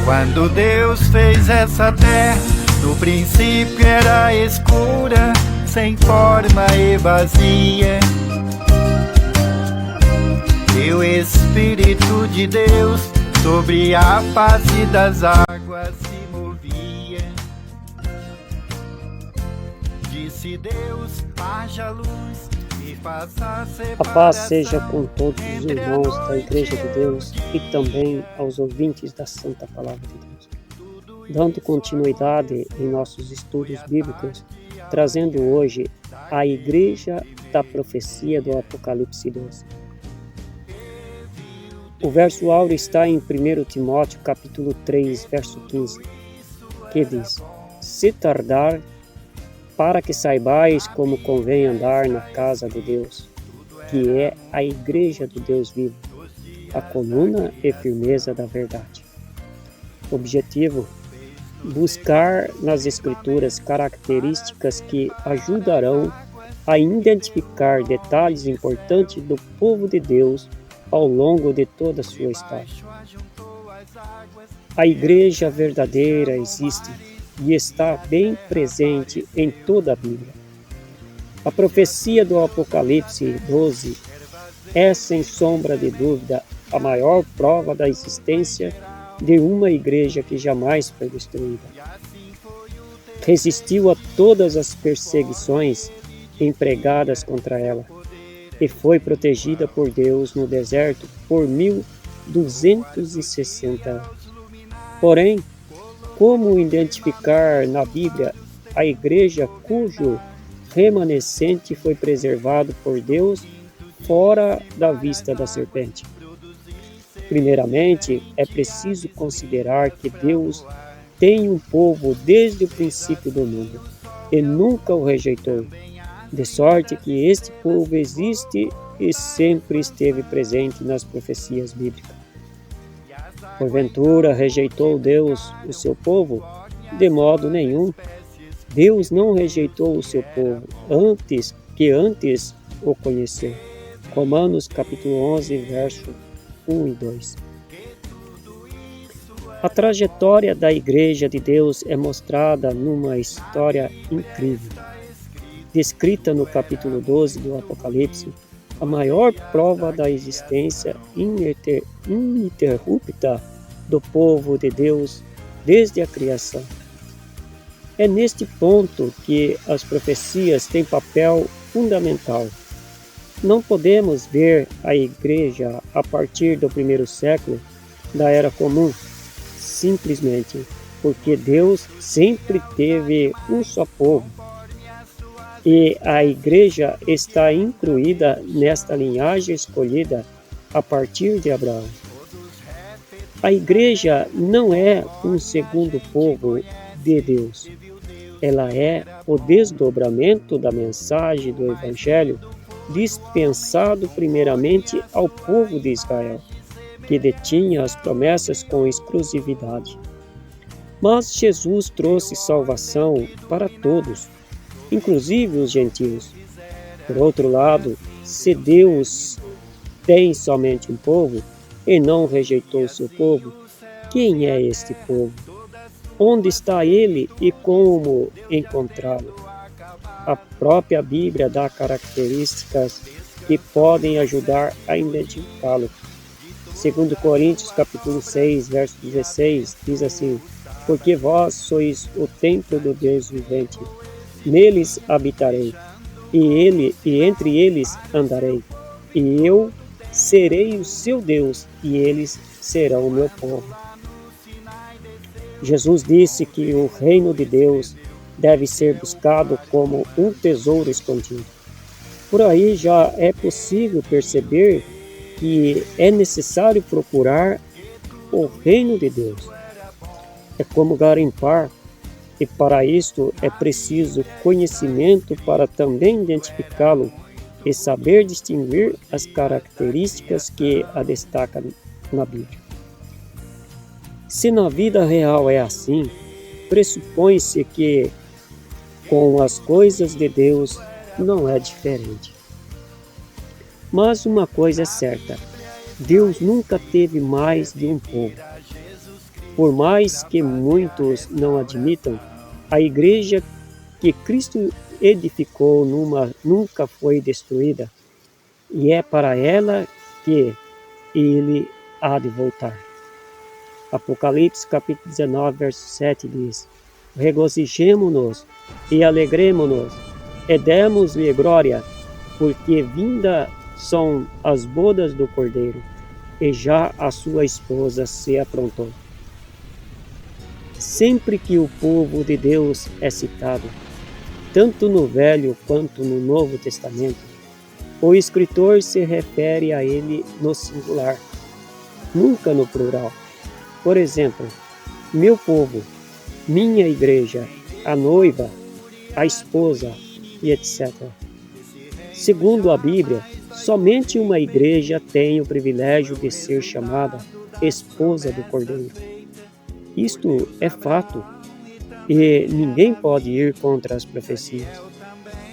Quando Deus fez essa terra, no princípio era escura, sem forma e vazia. E o Espírito de Deus sobre a face das águas se movia. Disse Deus, haja luz e faça separação. A paz seja com todos os irmãos da Igreja de Deus e também aos ouvintes da Santa Palavra de Deus. Dando continuidade em nossos estudos bíblicos, trazendo hoje a Igreja da Profecia do Apocalipse 12. O verso áureo está em 1 Timóteo capítulo 3, verso 15, que diz: Se tardar, para que saibais como convém andar na casa de Deus, que é a Igreja do Deus vivo, a coluna e firmeza da verdade. Objetivo: buscar nas Escrituras características que ajudarão a identificar detalhes importantes do povo de Deus ao longo de toda a sua história. A Igreja verdadeira existe e está bem presente em toda a Bíblia. A profecia do Apocalipse 12 é, sem sombra de dúvida, a maior prova da existência de uma igreja que jamais foi destruída. Resistiu a todas as perseguições empregadas contra ela e foi protegida por Deus no deserto por 1260 anos. Porém, como identificar na Bíblia a igreja cujo remanescente foi preservado por Deus fora da vista da serpente? Primeiramente, é preciso considerar que Deus tem um povo desde o princípio do mundo e nunca o rejeitou, de sorte que este povo existe e sempre esteve presente nas profecias bíblicas. Porventura, rejeitou Deus o seu povo? De modo nenhum. Deus não rejeitou o seu povo, antes o conheceu. Romanos capítulo 11, verso 1 e 2. A trajetória da Igreja de Deus é mostrada numa história incrível. Descrita no capítulo 12 do Apocalipse, a maior prova da existência ininterrupta do povo de Deus desde a criação. É neste ponto que as profecias têm papel fundamental. Não podemos ver a Igreja a partir do primeiro século da Era Comum, simplesmente porque Deus sempre teve um só povo. E a Igreja está incluída nesta linhagem escolhida a partir de Abraão. A Igreja não é um segundo povo de Deus. Ela é o desdobramento da mensagem do Evangelho dispensado primeiramente ao povo de Israel, que detinha as promessas com exclusividade. Mas Jesus trouxe salvação para todos, inclusive os gentios. Por outro lado, se Deus tem somente um povo e não rejeitou seu povo, quem é este povo? Onde está ele e como encontrá-lo? A própria Bíblia dá características que podem ajudar a identificá-lo. 2 Coríntios capítulo 6, verso 16, diz assim: Porque vós sois o templo do Deus vivente. Neles habitarei, e entre eles andarei, e eu serei o seu Deus, e eles serão o meu povo. Jesus disse que o reino de Deus deve ser buscado como um tesouro escondido. Por aí já é possível perceber que é necessário procurar o reino de Deus. É como garimpar, e para isto é preciso conhecimento para também identificá-lo e saber distinguir as características que a destacam na Bíblia. Se na vida real é assim, pressupõe-se que com as coisas de Deus não é diferente. Mas uma coisa é certa: Deus nunca teve mais de um povo. Por mais que muitos não admitam, a igreja que Cristo edificou nunca foi destruída, e é para ela que ele há de voltar. Apocalipse capítulo 19, verso 7 diz: regozijemo-nos e alegremo-nos, e demos-lhe glória, porque vinda são as bodas do Cordeiro, e já a sua esposa se aprontou. Sempre que o povo de Deus é citado, tanto no Velho quanto no Novo Testamento, o escritor se refere a ele no singular, nunca no plural. Por exemplo, meu povo, minha igreja, a noiva, a esposa e etc. Segundo a Bíblia, somente uma igreja tem o privilégio de ser chamada esposa do Cordeiro. Isto é fato e ninguém pode ir contra as profecias.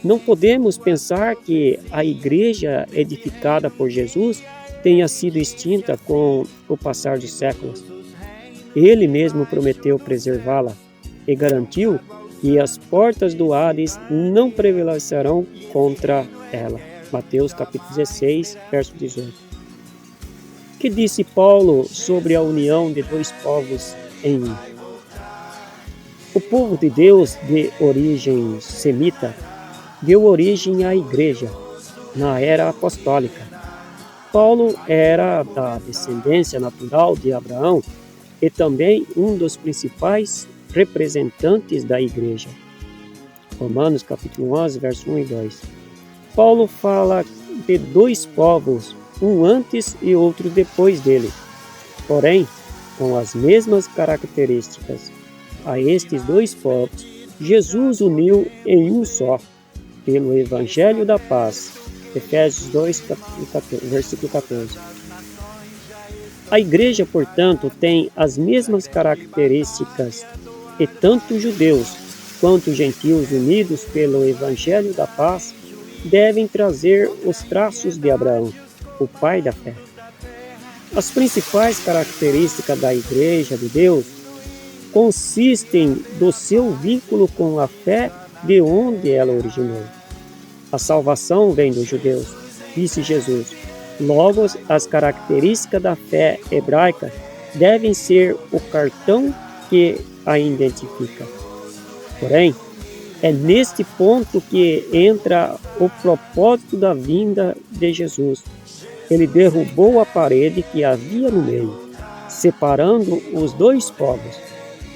Não podemos pensar que a igreja edificada por Jesus tenha sido extinta com o passar dos séculos. Ele mesmo prometeu preservá-la e garantiu que as portas do Hades não prevalecerão contra ela. Mateus capítulo 16, verso 18. Que disse Paulo sobre a união de dois povos em um? O povo de Deus de origem semita deu origem à igreja na era apostólica. Paulo era da descendência natural de Abraão e também um dos principais representantes da igreja. Romanos capítulo 11, verso 1 e 2. Paulo fala de dois povos, um antes e outro depois dele, porém com as mesmas características. A estes dois povos, Jesus uniu em um só, pelo Evangelho da Paz. Efésios 2, versículo 14. A igreja, portanto, tem as mesmas características, e tanto judeus quanto gentios unidos pelo Evangelho da Paz devem trazer os traços de Abraão, o pai da fé. As principais características da igreja de Deus consistem do seu vínculo com a fé de onde ela originou. A salvação vem dos judeus, disse Jesus. Logo, as características da fé hebraica devem ser o cartão que a identifica. Porém, é neste ponto que entra o propósito da vinda de Jesus. Ele derrubou a parede que havia no meio, separando os dois povos,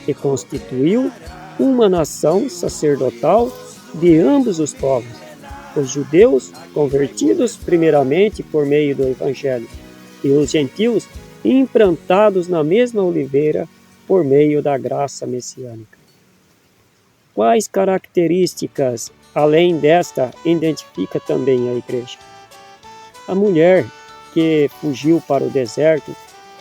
e constituiu uma nação sacerdotal de ambos os povos, os judeus convertidos primeiramente por meio do Evangelho, e os gentios implantados na mesma oliveira por meio da graça messiânica. Quais características, além desta, identifica também a igreja? A mulher que fugiu para o deserto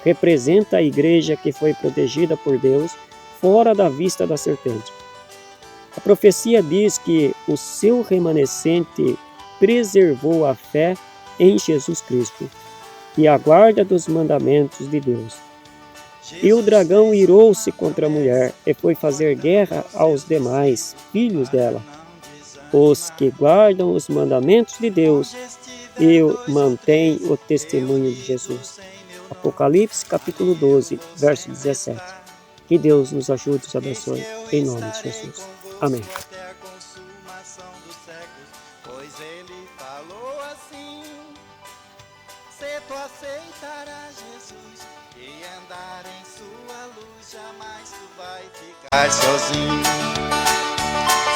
representa a igreja que foi protegida por Deus fora da vista da serpente. A profecia diz que o seu remanescente preservou a fé em Jesus Cristo e a guarda dos mandamentos de Deus. E o dragão irou-se contra a mulher e foi fazer guerra aos demais filhos dela, os que guardam os mandamentos de Deus e mantêm o testemunho de Jesus. Apocalipse capítulo 12, verso 17. Que Deus nos ajude e nos abençoe, em nome de Jesus. Amém. Até a consumação dos séculos, pois ele falou assim: se tu aceitarás Jesus e andar em sua luz, jamais tu vai ficar sozinho.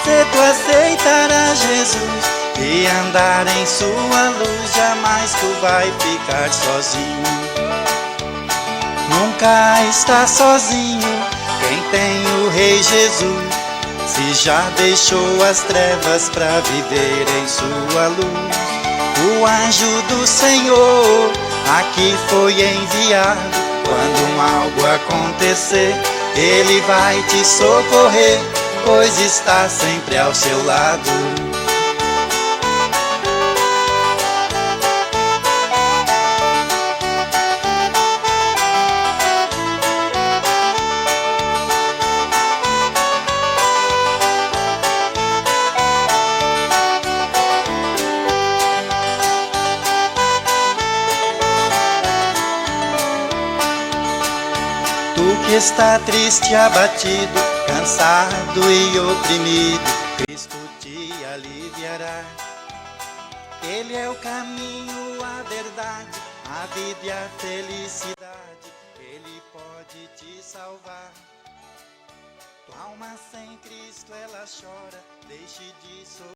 Se tu aceitarás Jesus e andar em sua luz, jamais tu vai ficar sozinho. Nunca está sozinho quem tem o Rei Jesus, se já deixou as trevas para viver em sua luz. O anjo do Senhor aqui foi enviado, Quando algo acontecer, Ele vai te socorrer, pois está sempre ao seu lado. Tu que está triste, abatido, cansado e oprimido, Cristo te aliviará. Ele é o caminho, a verdade, a vida e a felicidade. Ele pode te salvar. Tua alma sem Cristo ela chora, deixe de sofrer.